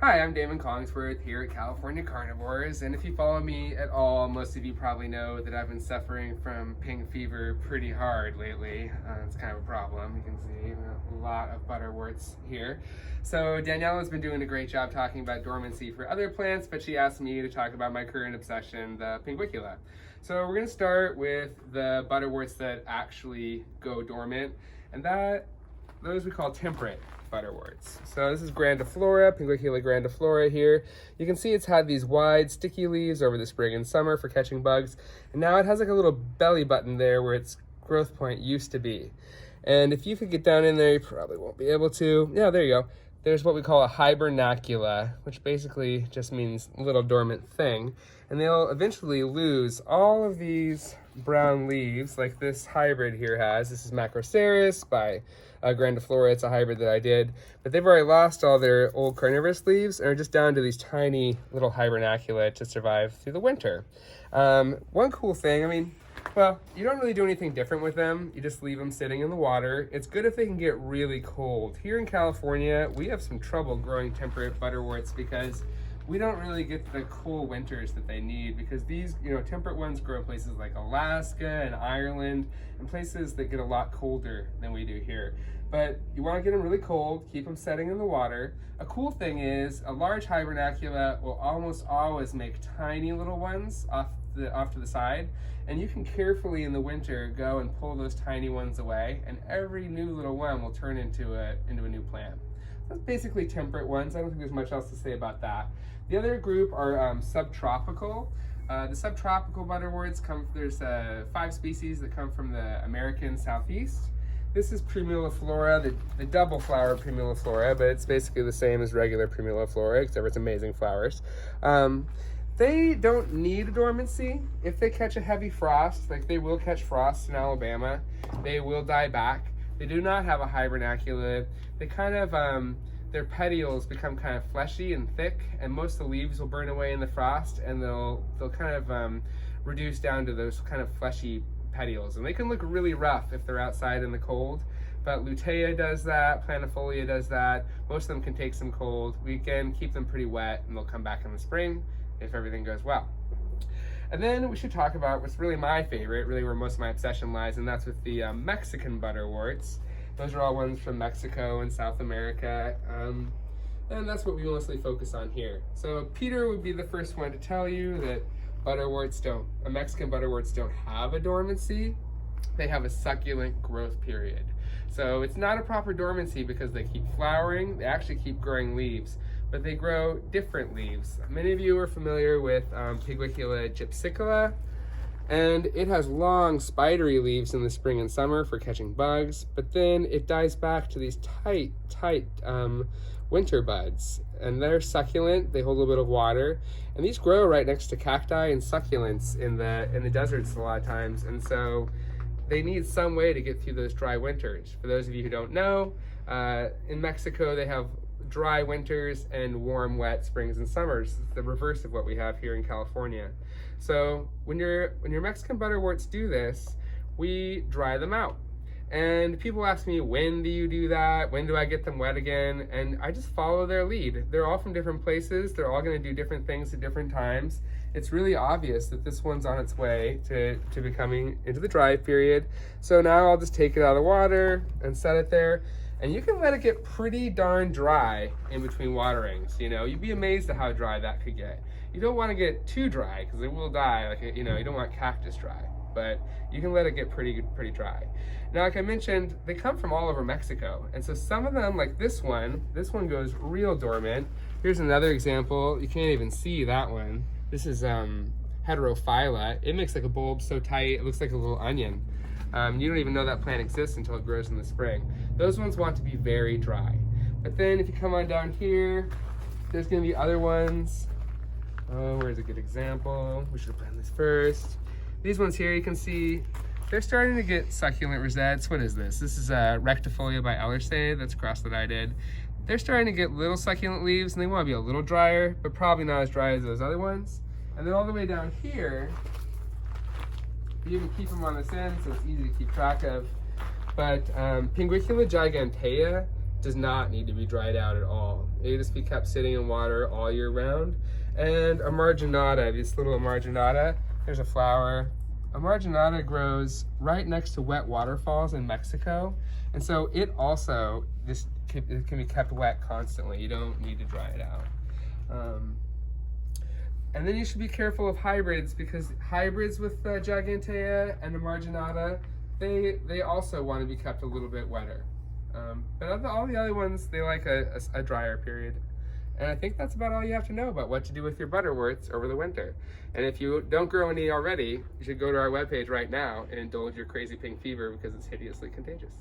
Hi, I'm Damon Collingsworth here at California Carnivores, and if you follow me at all, most of you probably know that I've been suffering from pink fever pretty hard lately. It's kind of a problem. You can see a lot of butterworts here. So Danielle has been doing a great job talking about dormancy for other plants, but she asked me to talk about my current obsession, the Pinguicula. So we're going to start with the butterworts that actually go dormant, and those we call temperate butterworts. So this is grandiflora, Pinguicula grandiflora here. You can see it's had these wide sticky leaves over the spring and summer for catching bugs, and now it has like a little belly button there where its growth point used to be. And if you could get down in there, you probably won't be able to. Yeah, there you go. There's what we call a Hibernacula, which basically just means little dormant thing. And they'll eventually lose all of these brown leaves like this hybrid here has. This is Macroceras by grandiflora. It's a hybrid that I did. But they've already lost all their old carnivorous leaves and are just down to these tiny little Hibernacula to survive through the winter. One cool thing, well, you don't really do anything different with them. You just leave them sitting in the water. It's good if they can get really cold. Here in California, we have some trouble growing temperate butterworts because we don't really get the cool winters that they need, because these, temperate ones grow in places like Alaska and Ireland and places that get a lot colder than we do here. But you want to get them really cold, keep them setting in the water. A cool thing is a large Hibernacula will almost always make tiny little ones off to the side, and you can carefully in the winter go and pull those tiny ones away, and every new little one will turn into a new plant. That's basically temperate ones. I don't think there's much else to say about that. The other group are subtropical. The subtropical butterworts there's 5 species that come from the American Southeast. This is Primuliflora, the double flower Primuliflora, but it's basically the same as regular Primuliflora, except it's amazing flowers. They don't need a dormancy. If they catch a heavy frost, like they will catch frost in Alabama, they will die back. They do not have a Hibernacula. They kind of, their petioles become kind of fleshy and thick, and most of the leaves will burn away in the frost, and they'll kind of reduce down to those kind of fleshy petioles. And they can look really rough if they're outside in the cold, but Lutea does that, Planifolia does that. Most of them can take some cold. We can keep them pretty wet, and they'll come back in the spring if everything goes well. And then we should talk about what's really my favorite, really where most of my obsession lies, and that's with the Mexican butterworts. Those are all ones from Mexico and South America, and that's what we mostly focus on here. So Peter would be the first one to tell you that Mexican butterworts don't have a dormancy. They have a succulent growth period. So it's not a proper dormancy because they keep flowering, they actually keep growing leaves, but they grow different leaves. Many of you are familiar with Pinguicula gypsicula, and it has long spidery leaves in the spring and summer for catching bugs, but then it dies back to these tight winter buds, and they're succulent. They hold a little bit of water, and these grow right next to cacti and succulents in the deserts a lot of times, and so they need some way to get through those dry winters. For those of you who don't know, in Mexico they have dry winters and warm, wet springs and summers. It's the reverse of what we have here in California. So when your Mexican butterworts do this, we dry them out. And people ask me, when do you do that? When do I get them wet again? And I just follow their lead. They're all from different places. They're all going to do different things at different times. It's really obvious that this one's on its way to becoming into the dry period. So now I'll just take it out of the water and set it there. And you can let it get pretty darn dry in between waterings. You'd be amazed at how dry that could get. You don't want to get too dry because it will die. You don't want cactus dry, but you can let it get pretty dry. Now, like I mentioned, they come from all over Mexico. And so some of them, like this one goes real dormant. Here's another example. You can't even see that one. This is Hetero Phyla. It makes like a bulb so tight, it looks like a little onion. You don't even know that plant exists until it grows in the spring. Those ones want to be very dry. But then if you come on down here, there's gonna be other ones. Oh, where's a good example? We should have planned this first. These ones here, you can see, they're starting to get succulent rosettes. What is this? This is Rectifolia by Ellersay. That's a cross that I did. They're starting to get little succulent leaves, and they want to be a little drier, but probably not as dry as those other ones. And then all the way down here, you even keep them on this end, so it's easy to keep track of. But Pinguicula gigantea does not need to be dried out at all. It can just be kept sitting in water all year round. And a marginata, this little marginata, there's a flower. A marginata grows right next to wet waterfalls in Mexico. And so it also, it can be kept wet constantly. You don't need to dry it out. And then you should be careful of hybrids, because hybrids with the Gigantea and the marginata, they also want to be kept a little bit wetter. But all the other ones, they like a drier period. And I think that's about all you have to know about what to do with your butterworts over the winter. And if you don't grow any already, you should go to our webpage right now and indulge your crazy pink fever, because it's hideously contagious.